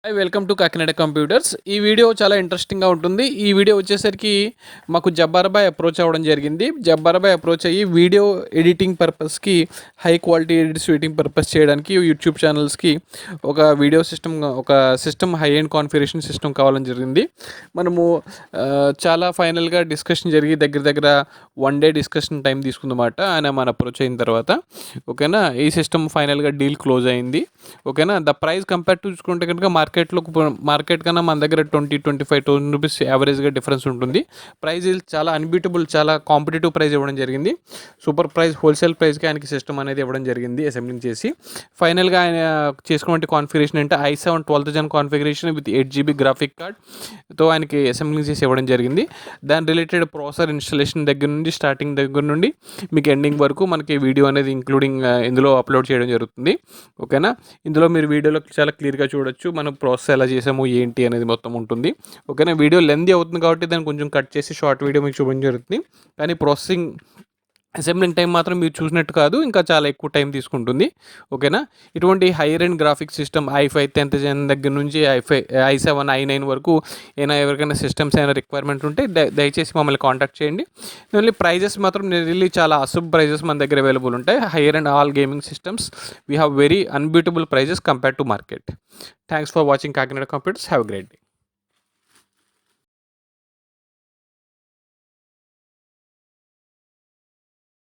Hi, welcome to Kakinada computers. ఈ video చాలా ఇంట్రెస్టింగ్గా ఉంటుంది. ఈ వీడియో వచ్చేసరికి మాకు జబ్బార్బాయ్ అప్రోచ్ అవ్వడం జరిగింది. జబ్బార్బాయ్ అప్రోచ్ అయ్యి వీడియో ఎడిటింగ్ పర్పస్కి, high quality edits editing purpose చేయడానికి యూట్యూబ్ ఛానల్స్కి ఒక వీడియో సిస్టమ్, ఒక system high end configuration system కావాలని జరిగింది. మనము చాలా ఫైనల్గా డిస్కషన్ జరిగి దగ్గర దగ్గర 1 డే డిస్కషన్ టైం తీసుకుందన్నమాట. ఆయన మన అప్రోచ్ అయిన తర్వాత ఓకేనా, ఈ సిస్టమ్ ఫైనల్గా డీల్ క్లోజ్ అయింది. ఓకేనా, ద ప్రైస్ కంపేర్ టు చూసుకుంటే కనుక మార్కెట్ కన్నా మన దగ్గర 20-25,000 రూపీస్ యావరేజ్గా డిఫరెన్స్ ఉంటుంది. ప్రైస్ చాలా అన్బీటబుల్, చాలా కాంపిటేటివ్ ప్రైస్ ఇవ్వడం జరిగింది. సూపర్ ప్రైస్, హోల్సేల్ ప్రైస్కి ఆయనకి సిస్టమ్ అనేది ఇవ్వడం జరిగింది అసెంబ్లింగ్ చేసి. ఫైనల్గా ఆయన చేసుకున్న కాన్ఫిగరేషన్ అంటే i7 12,000 configuration with 8 GB graphic కార్డ్తో ఆయనకి అసెంబ్లింగ్ చేసి ఇవ్వడం జరిగింది. దాని రిలేటెడ్ ప్రాసెసర్ ఇన్స్టాలేషన్ దగ్గర నుండి, స్టార్టింగ్ దగ్గర నుండి మీకు ఎండింగ్ వరకు మనకి వీడియో అనేది ఇంక్లూడింగ్ ఇందులో అప్లోడ్ చేయడం జరుగుతుంది. ఓకేనా, ఇందులో మీరు వీడియోలో చాలా క్లియర్గా చూడొచ్చు మనం ప్రాసెస్ ఎలా చేసాము ఏంటి అనేది మొత్తం ఉంటుంది. ఓకేనా, వీడియో లెంతీ అవుతుంది కాబట్టి దాన్ని కొంచెం కట్ చేసి షార్ట్ వీడియో మీకు చూపించడం జరుగుతుంది. కానీ ప్రాసెసింగ్ అసెంబ్లింగ్ టైం మాత్రం మీరు చూసినట్టు కాదు, ఇంకా చాలా ఎక్కువ టైం తీసుకుంటుంది. ఓకేనా, ఇటువంటి higher end graphic system i5 10th gen దగ్గర నుంచి i7 i9 వరకు ఎవరికైనా సిస్టమ్స్ అయినా రిక్వైర్మెంట్ ఉంటే దయచేసి మమ్మల్ని కాంటాక్ట్ చేయండి. ఓన్లీ ప్రైజెస్ మాత్రం రియల్లీ చాలా అసూబ్ ప్రైజెస్ మన దగ్గర అవైలబుల్ ఉంటాయి. Higher and all gaming systems we have very unbeatable prices compared to market. Thanks for watching Kakinada computers. Have a great day.